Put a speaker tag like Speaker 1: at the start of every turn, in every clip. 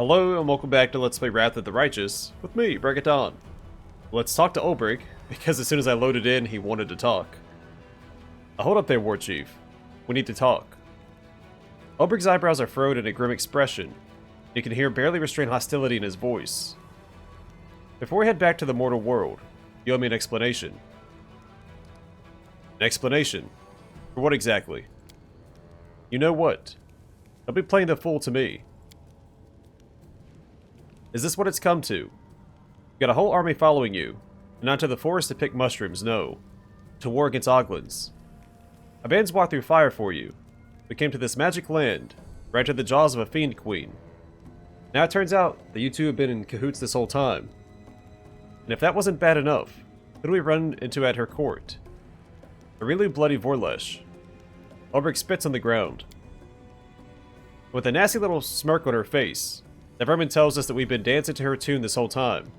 Speaker 1: Hello and welcome back to Let's Play Wrath of the Righteous with me, Bregaton. Let's talk to Ulbrig, because as soon as I loaded in, he wanted to talk. Hold up there, War Chief. We need to talk. Ulbrig's eyebrows are furrowed in a grim expression. You can hear barely restrained hostility in his voice. Before we head back to the mortal world, you owe me an explanation. An explanation? For what exactly? You know what? Don't be playing the fool to me. Is this what it's come to? You got a whole army following you, and not to the forest to pick mushrooms, no. To war against Oglins. A band's walked through fire for you. We came to this magic land, right to the jaws of a fiend queen. Now it turns out that you two have been in cahoots this whole time. And if that wasn't bad enough, who do we run into at her court? A really bloody Vorlesh. Ulbrig spits on the ground. With a nasty little smirk on her face, the vermin tells us that we've been dancing to her tune this whole time.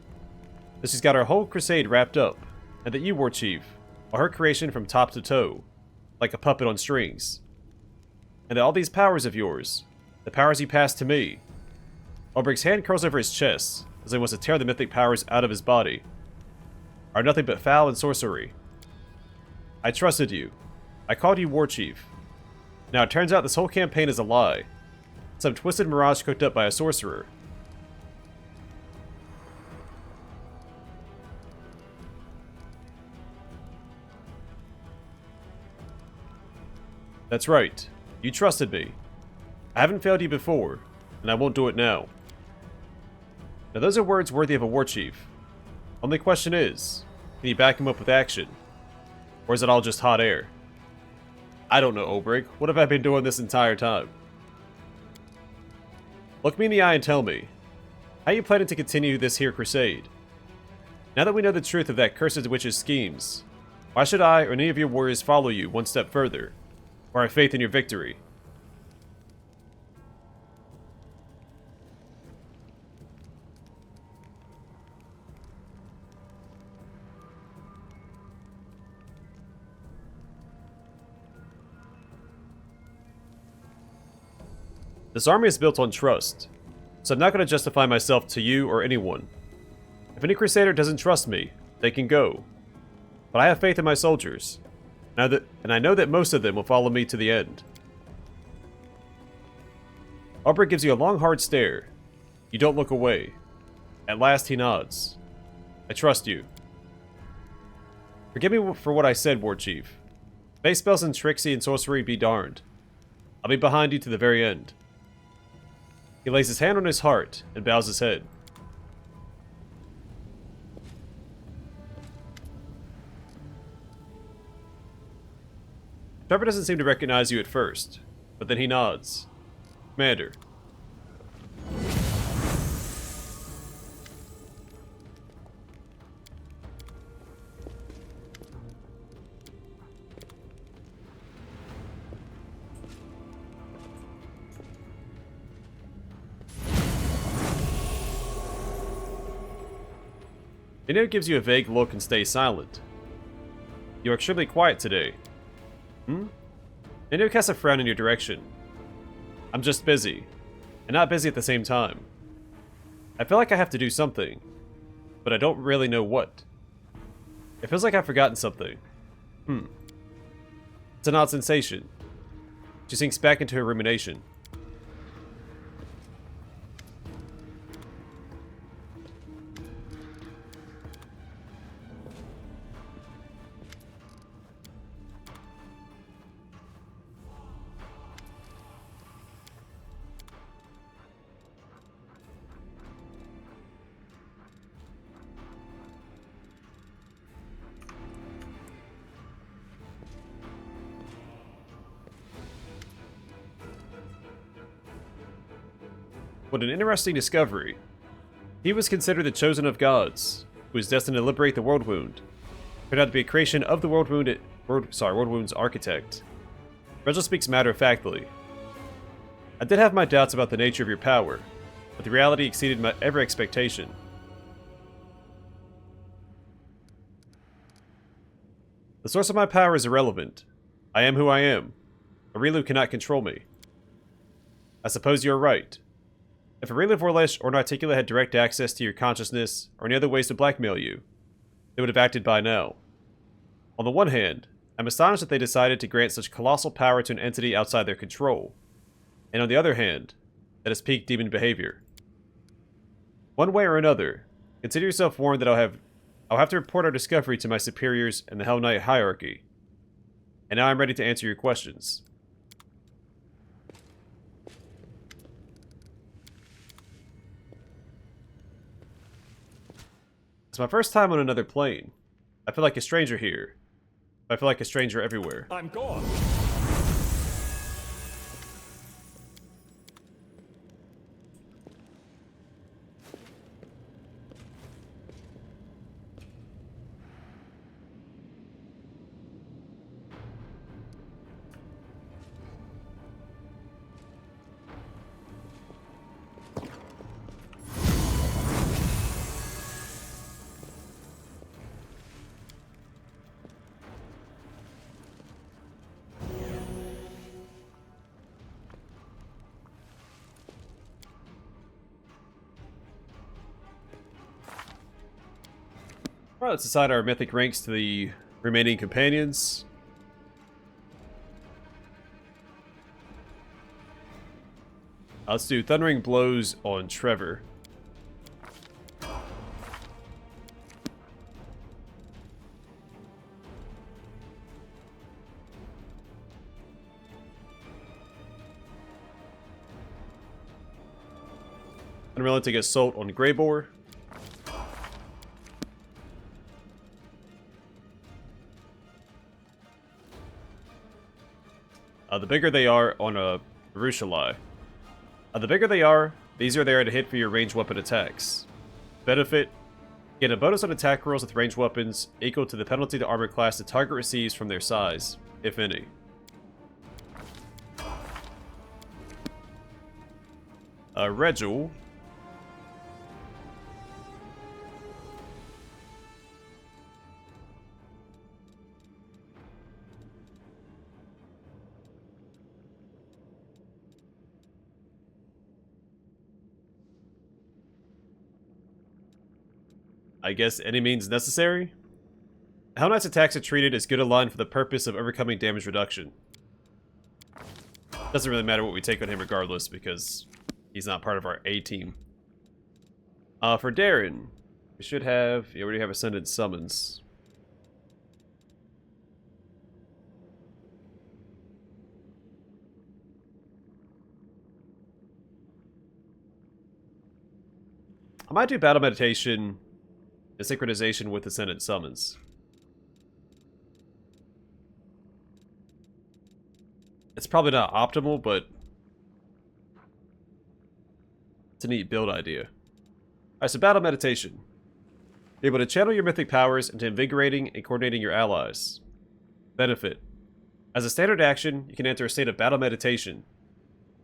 Speaker 1: That she's got our whole crusade wrapped up, and that you, War Chief, are her creation from top to toe, like a puppet on strings. And that all these powers of yours, the powers you passed to me. Ulbrig's hand curls over his chest, as he wants to tear the mythic powers out of his body, are nothing but foul and sorcery. I trusted you. I called you War Chief. Now it turns out this whole campaign is a lie. Some twisted mirage cooked up by a sorcerer. That's right. You trusted me. I haven't failed you before, and I won't do it now. Now those are words worthy of a war chief. Only question is, can you back him up with action? Or is it all just hot air? I don't know, Ulbrig. What have I been doing this entire time? Look me in the eye and tell me, how you planning to continue this here crusade? Now that we know the truth of that cursed witch's schemes, why should I or any of your warriors follow you one step further, or have faith in your victory? This army is built on trust, so I'm not going to justify myself to you or anyone. If any crusader doesn't trust me, they can go. But I have faith in my soldiers, and I know that most of them will follow me to the end. Ulbrig gives you a long hard stare. You don't look away. At last he nods. I trust you. Forgive me for what I said, War Chief. Face spells and tricksy and sorcery be darned. I'll be behind you to the very end. He lays his hand on his heart and bows his head. Trevor doesn't seem to recognize you at first, but then he nods. Commander. Eno gives you a vague look and stays silent. You are extremely quiet today. Eno casts a frown in your direction. I'm just busy, and not busy at the same time. I feel like I have to do something, but I don't really know what. It feels like I've forgotten something. It's an odd sensation. She sinks back into her rumination. What an interesting discovery. He was considered the chosen of gods, who was destined to liberate the World Wound. Turned out to be a creation of the World Wound's architect. Regill speaks matter-of-factly. I did have my doubts about the nature of your power, but the reality exceeded my every expectation. The source of my power is irrelevant. I am who I am. Aurilu cannot control me. I suppose you're right. If Aurelia Vorlesh or Narticula had direct access to your consciousness or any other ways to blackmail you, they would have acted by now. On the one hand, I'm astonished that they decided to grant such colossal power to an entity outside their control. And on the other hand, that is peak demon behavior. One way or another, consider yourself warned that I'll have to report our discovery to my superiors in the Hell Knight hierarchy. And now I'm ready to answer your questions. It's my first time on another plane. I feel like a stranger here. I feel like a stranger everywhere.
Speaker 2: I'm gone.
Speaker 1: Alright, let's assign our mythic ranks to the remaining companions. Let's do Thundering Blows on Trevor. Unrelenting Assault on Greybore. The bigger they are on a Rushalai. The bigger they are, the easier they are to hit for your ranged weapon attacks. Benefit: get a bonus on attack rolls with ranged weapons equal to the penalty to armor class the target receives from their size, if any. Regill. I guess any means necessary? Hell Knight's attacks are treated as good a line for the purpose of overcoming damage reduction. Doesn't really matter what we take on him regardless, because he's not part of our A team. For Darren, we should have... yeah, we already have Ascendant Summons. I might do Battle Meditation and Synchronization with Ascendant Summons. It's probably not optimal, but it's a neat build idea. Alright, so Battle Meditation. Be able to channel your mythic powers into invigorating and coordinating your allies. Benefit: as a standard action, you can enter a state of Battle Meditation.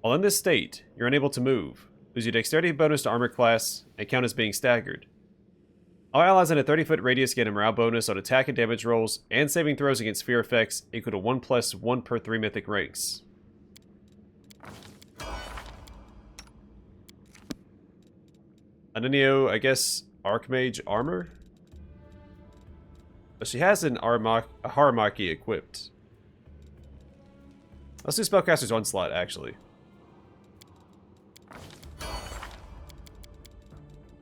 Speaker 1: While in this state, you're unable to move, lose your dexterity bonus to armor class, and count as being staggered. All allies in a 30-foot radius get a morale bonus on attack and damage rolls and saving throws against fear effects equal to 1+1 per 3 mythic ranks. Anevia, I guess, Archmage armor? But she has an Haramaki equipped. Let's do Spellcaster's Onslaught, actually.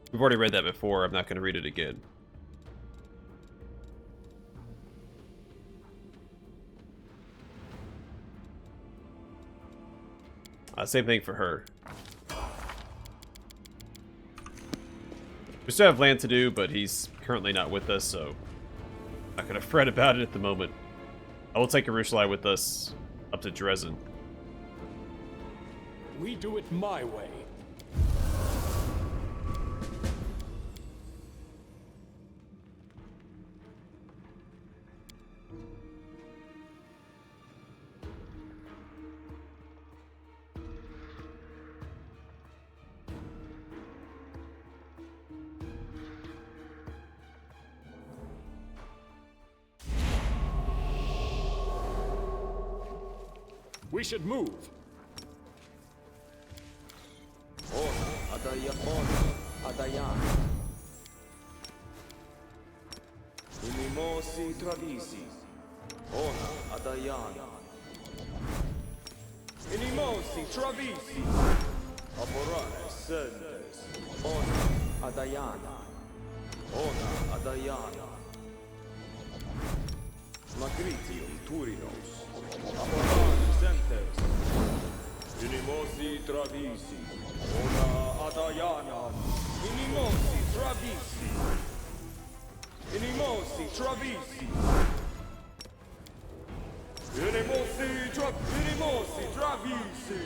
Speaker 1: We've already read that before, I'm not going to read it again. Same thing for her. We still have land to do, but he's currently not with us, so I'm not going to fret about it at the moment. I will take Urushalai with us up to Drezen.
Speaker 2: We do it my way. We should move. Ona Adayan. Inimosi Travisi. Ona Adayan. Inimosi Travisi. Aborane Sentes. Ona Adayana. Ona Adayana. Magritium Turinos. Aborane Sentes. Inimosi Travisi. Ona Adayana. Inimosi Travisi. Inimosi Travisi. Inimosi Travisi.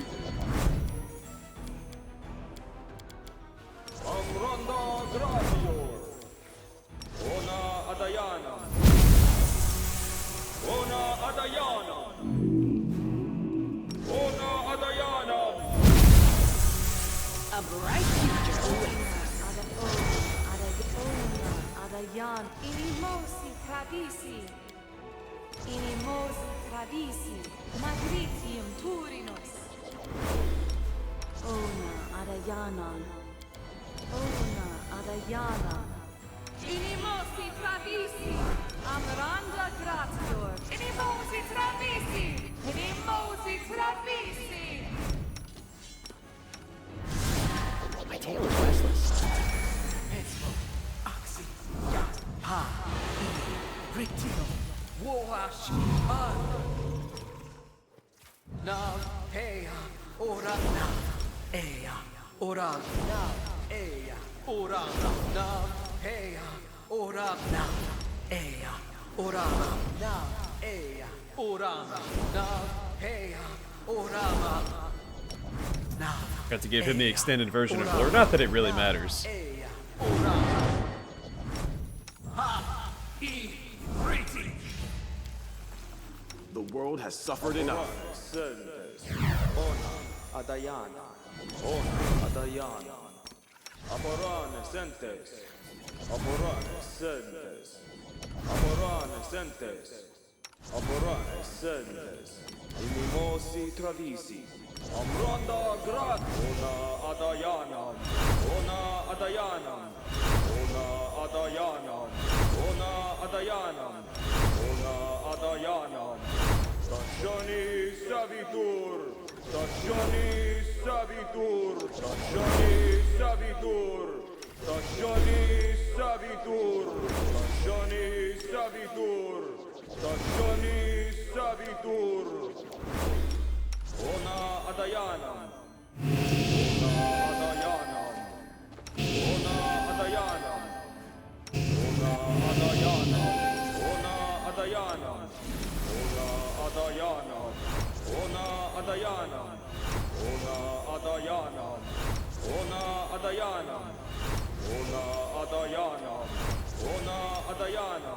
Speaker 2: Amranda Gradior. Ona Adayana. Ona Adayana. Ona Adayana.
Speaker 3: A bright future awaits us. Adayan, Inimosi Travisi. Inimosi Travisi. Magritium Turinos. Ona Adayana. Ona Adayana. Inimosi Travisi. Amranda Gratior. Inimosi Travisi. Inimosi Travisi.
Speaker 4: My tail is restless.
Speaker 5: Regill, Wash, Nav, Heya, Ora, Nav, Eya, Ora, Nav, Eya, Ora, Nav, Heya, Ora, Nav, Eya, Ora, Nav, Eya, Ora, Nav, Heya, Ora, Nav.
Speaker 1: Got to give him the extended version of Blur. Not that it really matters.
Speaker 6: The world has suffered enough.
Speaker 2: Ona Adayana. Ona Adayana. Aborane Sentes. Aborane Sentes. Aborane Sentes. Aborane Sentes. Inimosi Travisi. Amranda Grat. Ona Adayana. Ona Adayana. Ona Adayana. Ona Adayana. Ona Adayana. Stagioni Savitur. Stagioni Savitur. Stagioni Savitur. Stagioni Savitur. Stagioni Savitur. Stagioni Savitur. Ona Adayana. Ona Adayana. Ona Adayana. Ona Adayana. Ona Adayana. Ona Adayana. Ona Adayana. Ona Adayana. Ona Adayana. Ona Adayana. Ona Adayana.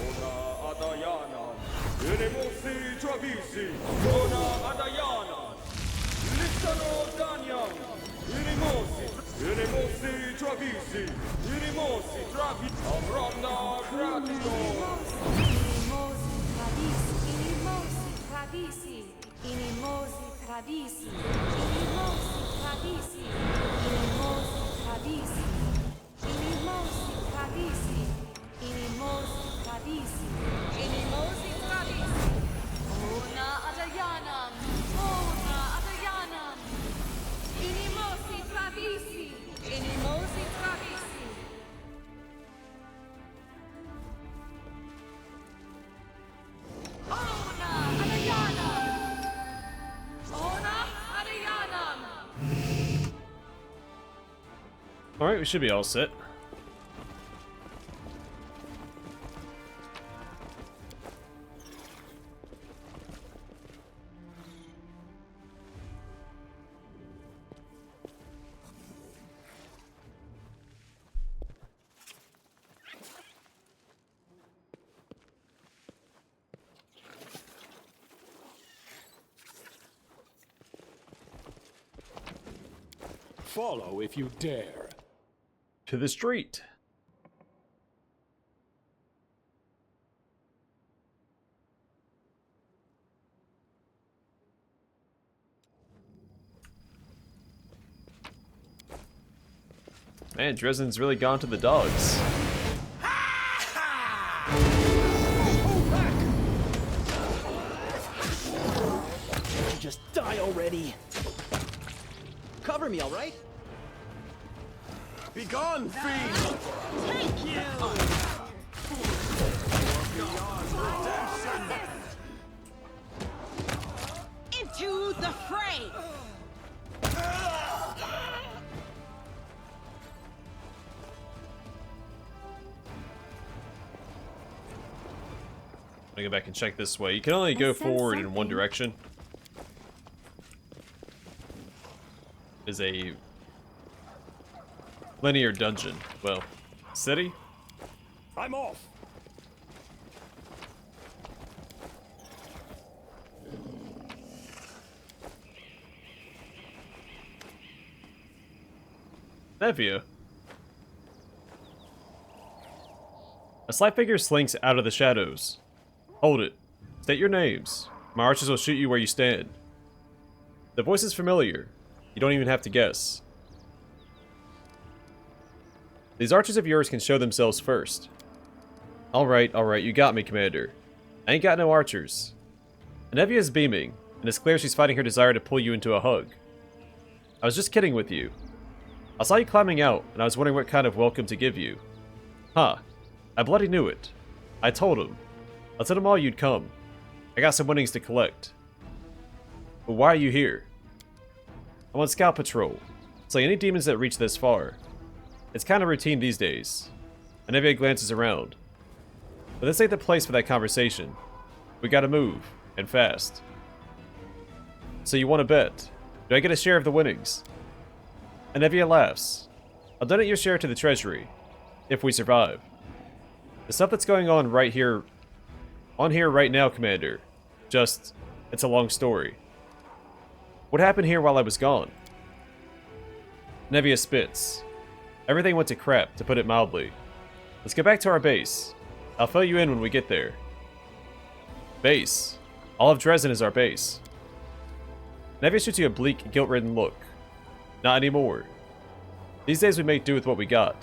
Speaker 2: Ona Adayana. Inimosi Travisi. Ona Adayana. Listano Danyam. Inimosi Travisi. Inimosi Travisi. Amranda Gratio.
Speaker 3: Inimosi Travisi. Inimosi Travisi. Inimosi Travisi. Inimosi Travisi. Inimosi Travisi. Inimosi Travisi. Inimosi Travisi. Ona Adayanam. Ona Adayanam. Inimosi Travisi. Inimosi Travisi. Ona Adayanam. Ona Adayanam.
Speaker 1: Alright, we should be all set.
Speaker 6: Follow if you dare.
Speaker 1: To the street. Man, Drezen's really gone to the dogs.
Speaker 4: Just die already. Cover me, all right?
Speaker 6: Be gone, fiend!
Speaker 3: Take you! Into the fray!
Speaker 1: Let me go back and check this way. You can only go forward in one direction. Is a linear dungeon. Well, city?
Speaker 6: I'm off!
Speaker 1: Anevia. A slight figure slinks out of the shadows. Hold it. State your names. My archers will shoot you where you stand. The voice is familiar. You don't even have to guess. These archers of yours can show themselves first. Alright, you got me, Commander. I ain't got no archers. Anevia is beaming, and it's clear she's fighting her desire to pull you into a hug. I was just kidding with you. I saw you climbing out, and I was wondering what kind of welcome to give you. Huh. I bloody knew it. I told him. I told him all you'd come. I got some winnings to collect. But why are you here? I'm on scout patrol. It's like any demons that reach this far. It's kind of routine these days. Anevia glances around. But this ain't the place for that conversation. We gotta move, and fast. So you want to bet? Do I get a share of the winnings? Anevia laughs. I'll donate your share to the treasury, if we survive. The stuff that's going on here right now, Commander. Just, it's a long story. What happened here while I was gone? Anevia spits. Everything went to crap, to put it mildly. Let's get back to our base. I'll fill you in when we get there. Base. All of Drezen is our base. Anevia shoots you a bleak, guilt-ridden look. Not anymore. These days we make do with what we got.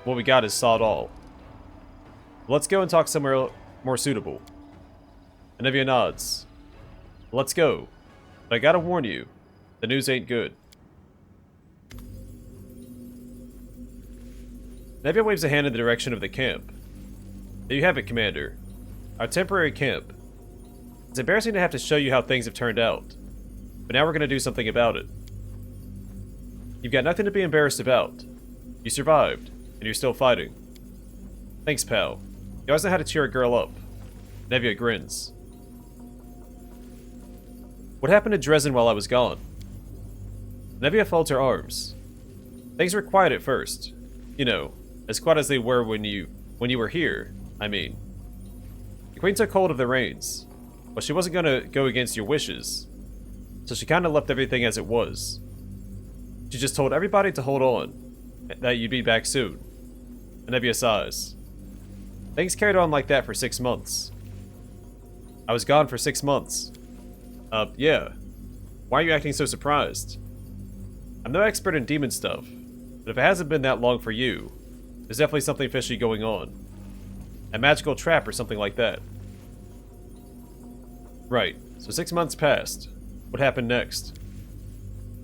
Speaker 1: What we got is sod all. Let's go and talk somewhere more suitable. Anevia nods. Let's go. But I gotta warn you, the news ain't good. Anevia waves a hand in the direction of the camp. There you have it, Commander. Our temporary camp. It's embarrassing to have to show you how things have turned out. But now we're gonna do something about it. You've got nothing to be embarrassed about. You survived, and you're still fighting. Thanks, pal. You always know how to cheer a girl up. Anevia grins. What happened to Drezen while I was gone? Anevia folds her arms. Things were quiet at first. You know, as quiet as they were when you were here, I mean. The Queen took hold of the reins, but she wasn't gonna go against your wishes, so she kinda left everything as it was. She just told everybody to hold on, that you'd be back soon. Anevia sighs. Things carried on like that for 6 months. I was gone for 6 months. Yeah. Why are you acting so surprised? I'm no expert in demon stuff, but if it hasn't been that long for you, there's definitely something fishy going on. A magical trap or something like that. Right, so 6 months passed. What happened next?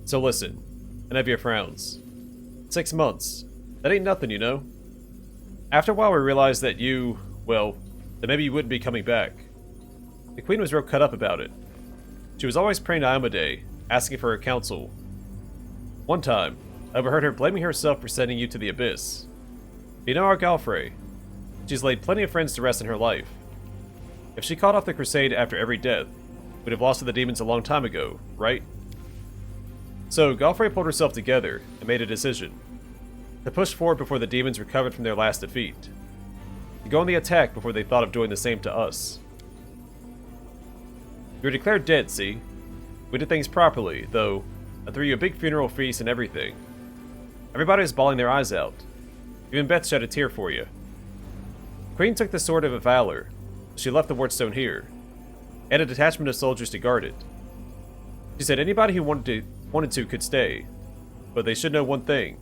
Speaker 1: So listen, Anevia frowns. 6 months. That ain't nothing, you know? After a while we realized that that maybe you wouldn't be coming back. The Queen was real cut up about it. She was always praying to Amade, asking for her counsel. One time, I overheard her blaming herself for sending you to the Abyss. You know our Galfrey. She's laid plenty of friends to rest in her life. If she called off the crusade after every death, we'd have lost to the demons a long time ago, right? So, Galfrey pulled herself together and made a decision. To push forward before the demons recovered from their last defeat. To go on the attack before they thought of doing the same to us. You were declared dead, see? We did things properly, though I threw you a big funeral feast and everything. Everybody was bawling their eyes out. Even Beth shed a tear for you. The Queen took the Sword of Valor. She left the Wardstone here. And a detachment of soldiers to guard it. She said anybody who wanted to could stay. But they should know one thing.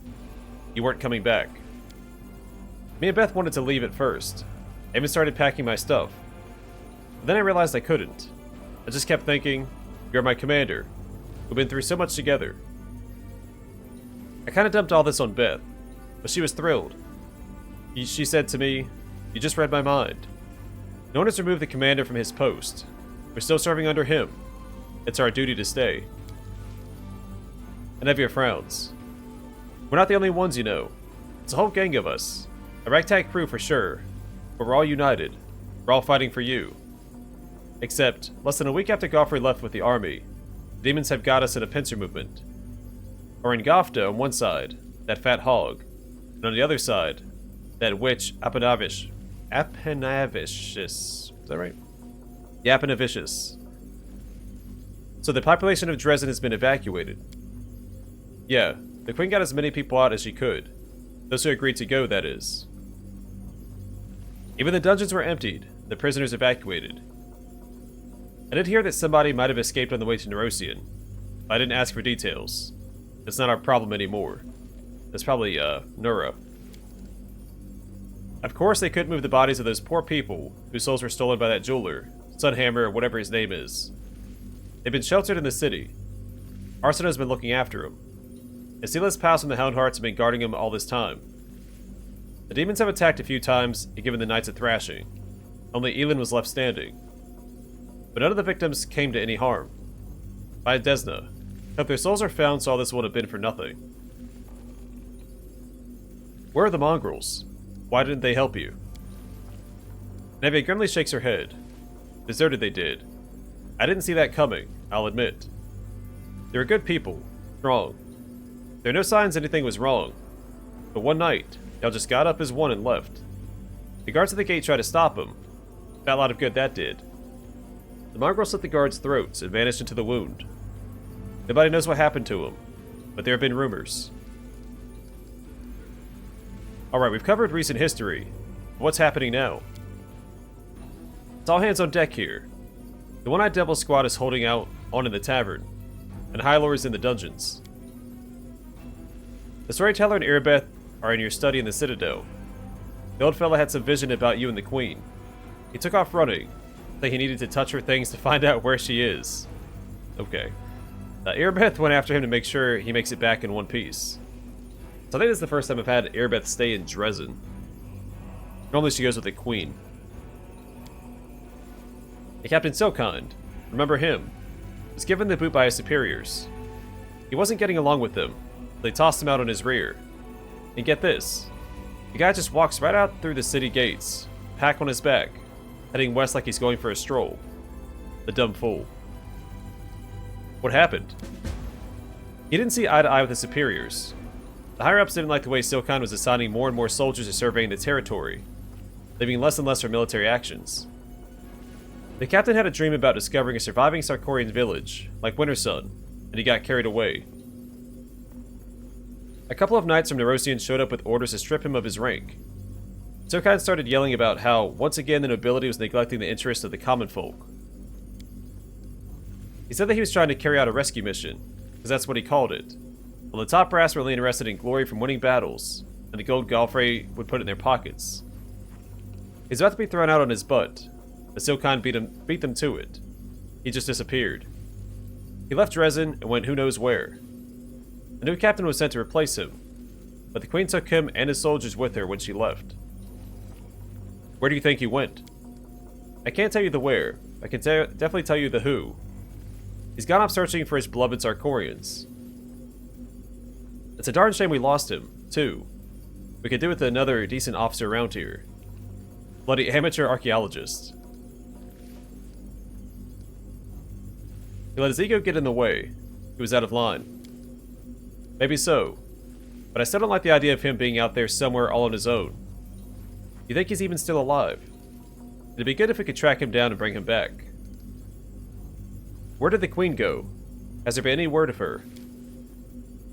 Speaker 1: you weren't coming back. Me and Beth wanted to leave at first. I even started packing my stuff. But then I realized I couldn't. I just kept thinking, you're my commander. We've been through so much together. I kind of dumped all this on Beth, but she was thrilled. She said to me, you just read my mind. No one has removed the commander from his post. We're still serving under him. It's our duty to stay. Anevia frowns. We're not the only ones, you know. It's a whole gang of us. A ragtag crew for sure. But we're all united. We're all fighting for you. Except, less than a week after Goffrey left with the army, the demons have got us in a pincer movement. Orangofta on one side, that fat hog, and on the other side, that witch Apenavicious. Is that right? Yeah, Apenavicious. So the population of Drezen has been evacuated. Yeah, the Queen got as many people out as she could. Those who agreed to go, that is. Even the dungeons were emptied, the prisoners evacuated. I did hear that somebody might have escaped on the way to Nerosian, but I didn't ask for details. It's not our problem anymore. It's probably, Nura. Of course they couldn't move the bodies of those poor people whose souls were stolen by that jeweler, Sunhammer, or whatever his name is. They've been sheltered in the city. Arseno's been looking after them. And Silas Pass and the Houndhearts have been guarding him all this time. The demons have attacked a few times and given the knights a thrashing. Only Elin was left standing. But none of the victims came to any harm. By Desna. If their souls are found, so all this would have been for nothing. Where are the mongrels? Why didn't they help you? Anevia grimly shakes her head. Deserted they did. I didn't see that coming, I'll admit. They were good people. Strong. There are no signs anything was wrong. But one night, y'all just got up as one and left. The guards at the gate tried to stop them. Fat lot of good that did. The mongrel slit the guards' throats and vanished into the wound. Nobody knows what happened to him, but there have been rumors. Alright, we've covered recent history. What's happening now? It's all hands on deck here. The One-Eyed Devil Squad is holding out on in the tavern, and High Lord is in the dungeons. The storyteller and Irbeth are in your study in the Citadel. The old fella had some vision about you and the Queen. He took off running, saying he needed to touch her things to find out where she is. Okay. Irbeth went after him to make sure he makes it back in one piece. So I think this is the first time I've had Irbeth stay in Drezen. Normally she goes with the Queen. The Captain Silkind, remember him, was given the boot by his superiors. He wasn't getting along with them, so they tossed him out on his rear. And get this, the guy just walks right out through the city gates, pack on his back, heading west like he's going for a stroll. The dumb fool. What happened? He didn't see eye to eye with his superiors. The higher-ups didn't like the way Silkind was assigning more and more soldiers to surveying the territory, leaving less and less for military actions. The captain had a dream about discovering a surviving Sarkorian village, like Wintersun, and he got carried away. A couple of knights from Nerosian showed up with orders to strip him of his rank. Silkind started yelling about how, once again, the nobility was neglecting the interests of the common folk. He said that he was trying to carry out a rescue mission, because that's what he called it. While the top brass were only interested in glory from winning battles, and the gold Galfrey would put it in their pockets. He was about to be thrown out on his butt, but Silkind beat them to it. He just disappeared. He left Drezen and went who knows where. A new captain was sent to replace him, but the Queen took him and his soldiers with her when she left. Where do you think he went? I can't tell you the where. I can definitely tell you the who. He's gone off searching for his beloved Sarkorians. It's a darn shame we lost him, too. We could do with another decent officer around here. Bloody amateur archaeologist. He let his ego get in the way. He was out of line. Maybe so, but I still don't like the idea of him being out there somewhere all on his own. You think he's even still alive? It'd be good if we could track him down and bring him back. Where did the Queen go? Has there been any word of her?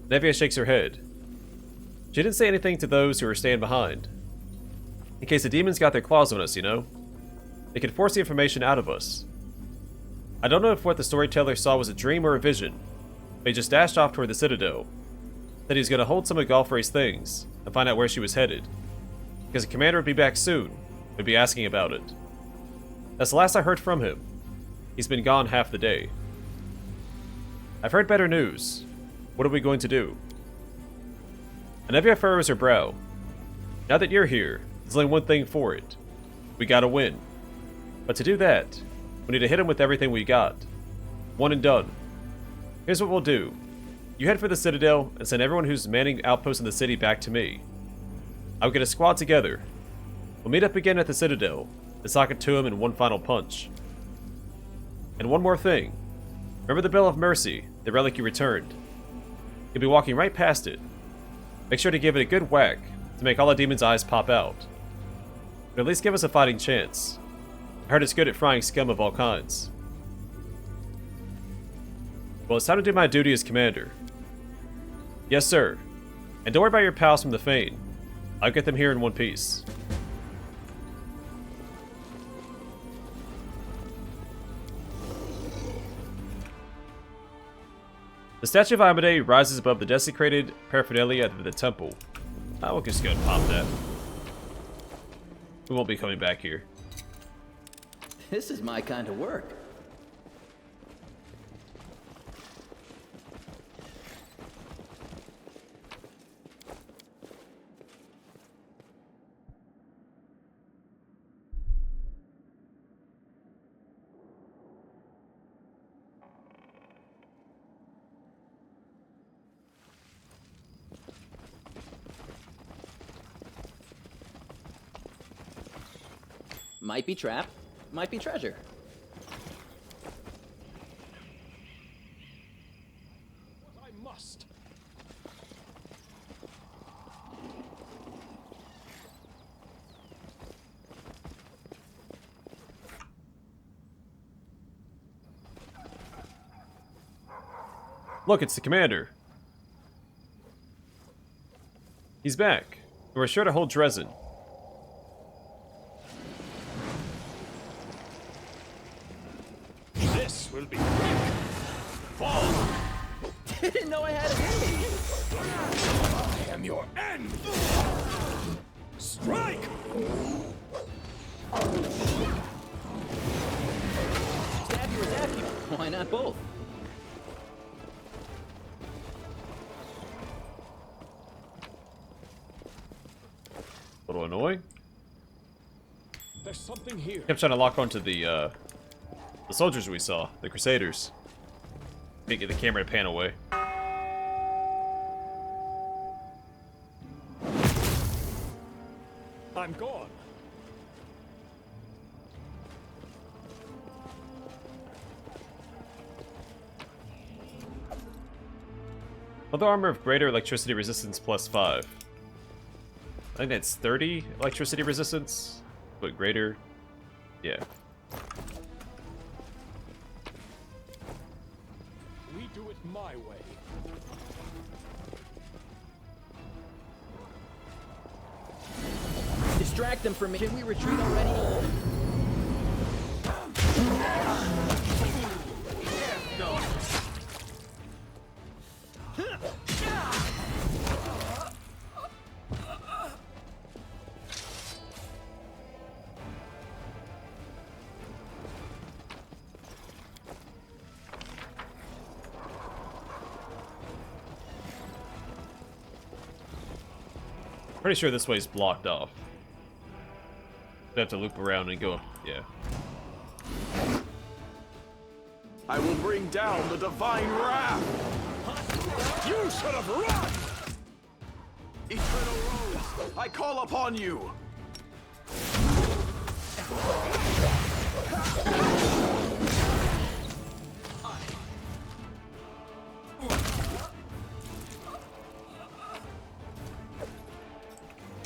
Speaker 1: Anevia shakes her head. She didn't say anything to those who were staying behind. In case the demons got their claws on us, you know? They could force the information out of us. I don't know if what the storyteller saw was a dream or a vision, but he just dashed off toward the Citadel. Said he was going to hold some of Galfrey's things, and find out where she was headed. Because the commander would be back soon, would be asking about it. That's the last I heard from him. He's been gone half the day. I've heard better news. What are we going to do? Anevia furrows her brow. Now that you're here, there's only one thing for it. We gotta win. But to do that, we need to hit him with everything we got. One and done. Here's what we'll do. You head for the Citadel and send everyone who's manning outposts in the city back to me. I'll get a squad together. We'll meet up again at the Citadel and sock it to him in one final punch. And one more thing. Remember the Bell of Mercy, the relic you returned? You'll be walking right past it. Make sure to give it a good whack to make all the demon's eyes pop out. But at least give us a fighting chance. I heard it's good at frying scum of all kinds. Well, it's time to do my duty as commander. Yes, sir. And don't worry about your pals from the Vhane. I'll get them here in one piece. The statue of Amade rises above the desecrated paraphernalia of the temple. I will just go and pop that. We won't be coming back here.
Speaker 4: This is my kind of work. Might be trap, might be treasure.
Speaker 6: I must.
Speaker 1: Look, it's the commander. He's back. We're sure to hold Drezen.
Speaker 6: This will be quick. Fall.
Speaker 4: Didn't know I had it in me.
Speaker 6: I am your end. Strike.
Speaker 4: Stab you or zap you. Why not both?
Speaker 1: A little annoying.
Speaker 6: There's something here.
Speaker 1: Kept trying to lock onto the soldiers we saw, the Crusaders. Can't get the camera to pan away.
Speaker 6: I'm gone.
Speaker 1: Other armor of greater electricity resistance plus 5. I think that's 30 electricity resistance, but greater. Yeah.
Speaker 6: We do it my way.
Speaker 4: Distract them from me. Can we retreat already?
Speaker 1: Pretty sure this way's blocked off. I have to loop around and go. Yeah.
Speaker 7: I will bring down the divine wrath!
Speaker 6: You should have run!
Speaker 7: Eternal Rose, I call upon you!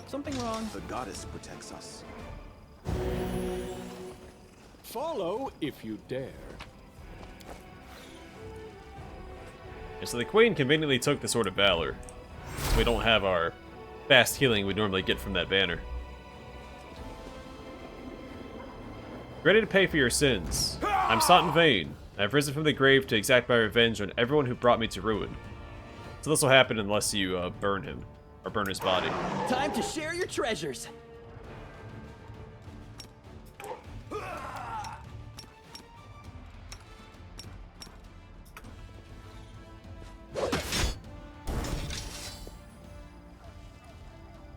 Speaker 4: Something wrong.
Speaker 7: The goddess protects us.
Speaker 6: Follow if you dare.
Speaker 1: And so the Queen conveniently took the Sword of Valor. So we don't have our fast healing we normally get from that banner. Ready to pay for your sins. I'm Staunton Vhane. I've risen from the grave to exact my revenge on everyone who brought me to ruin. So this will happen unless you burn him. or burn his body.
Speaker 4: Time to share your treasures.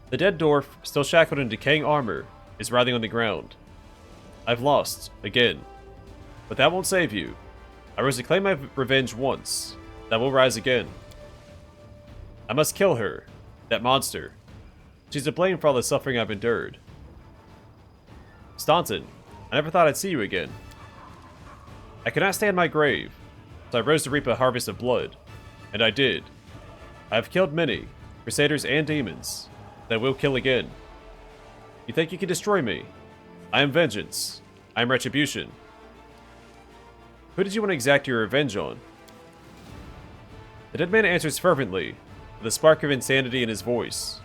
Speaker 1: The dead dwarf, still shackled in decaying armor, is writhing on the ground. I've lost, again. But that won't save you. I rose to claim my revenge once. That will rise again. I must kill her. That monster. She's to blame for all the suffering I've endured. Staunton, I never thought I'd see you again. I could not stay in my grave, so I rose to reap a harvest of blood. And I did. I have killed many, crusaders and demons, that will kill again. You think you can destroy me? I am vengeance. I am retribution. Who did you want to exact your revenge on? The dead man answers fervently, with a spark of insanity in his voice.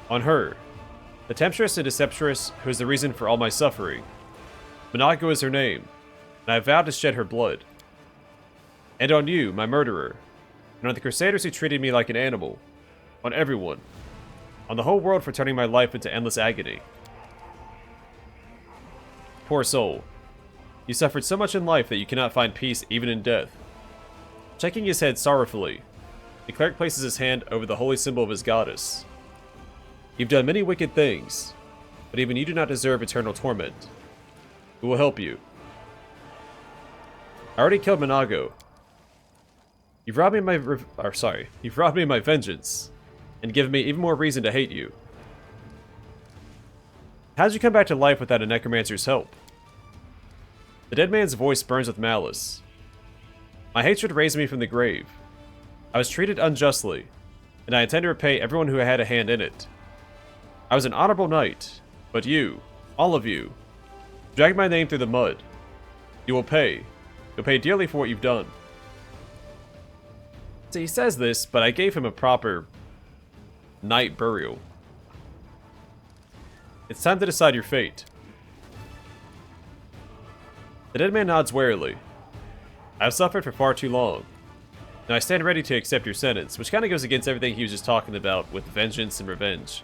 Speaker 1: On her, the temptress and deceptress who is the reason for all my suffering. Monago is her name, and I vowed to shed her blood. And on you, my murderer, and on the crusaders who treated me like an animal. On everyone. On the whole world for turning my life into endless agony. Poor soul. You suffered so much in life that you cannot find peace even in death. Shaking his head sorrowfully, the cleric places his hand over the holy symbol of his goddess. You've done many wicked things, but even you do not deserve eternal torment. Who will help you? I already killed Monago. You've robbed me of my vengeance, and given me even more reason to hate you. How did you come back to life without a necromancer's help? The dead man's voice burns with malice. My hatred raised me from the grave. I was treated unjustly, and I intend to repay everyone who had a hand in it. I was an honorable knight, but you, all of you, dragged my name through the mud. You will pay. You'll pay dearly for what you've done. So he says this, but I gave him a proper knight burial. It's time to decide your fate. The dead man nods warily. I have suffered for far too long, and I stand ready to accept your sentence, which kind of goes against everything he was just talking about with vengeance and revenge.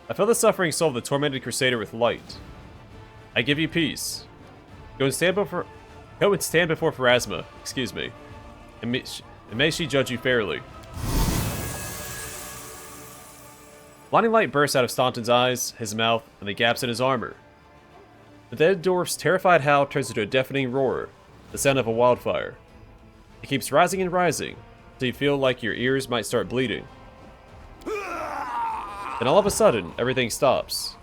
Speaker 1: I fill the suffering soul of the tormented crusader with light. I give you peace. Go and stand before Pharasma, and may she judge you fairly. Blinding light bursts out of Staunton's eyes, his mouth, and the gaps in his armor. The dead dwarf's terrified howl turns into a deafening roar, the sound of a wildfire. It keeps rising and rising, until you feel like your ears might start bleeding. Then all of a sudden, everything stops.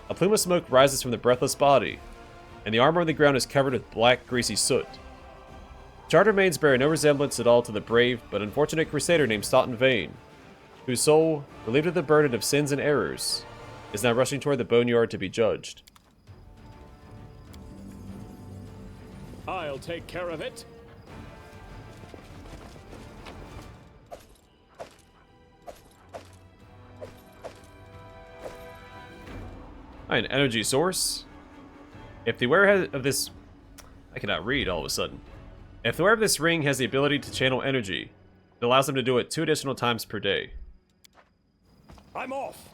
Speaker 1: A plume of smoke rises from the breathless body, and the armor on the ground is covered with black, greasy soot. Charred remains bear no resemblance at all to the brave but unfortunate crusader named Staunton Vhane, whose soul, relieved of the burden of sins and errors, is now rushing toward the boneyard to be judged.
Speaker 6: I'll take care of it.
Speaker 1: An energy source. If the wearer of this... I cannot read all of a sudden. If the wearer of this ring has the ability to channel energy, it allows them to do it 2 additional times per day.
Speaker 6: I'm off.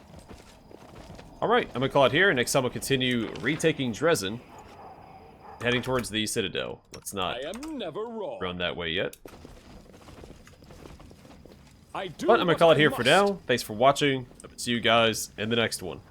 Speaker 1: Alright, I'm gonna call it here. Next time we'll continue retaking Drezen, heading towards the Citadel. Let's not
Speaker 6: I am never wrong.
Speaker 1: run that way yet.
Speaker 6: I do
Speaker 1: But I'm gonna
Speaker 6: what
Speaker 1: call it
Speaker 6: I
Speaker 1: here for
Speaker 6: must.
Speaker 1: now. Thanks for watching. I will see you guys in the next one.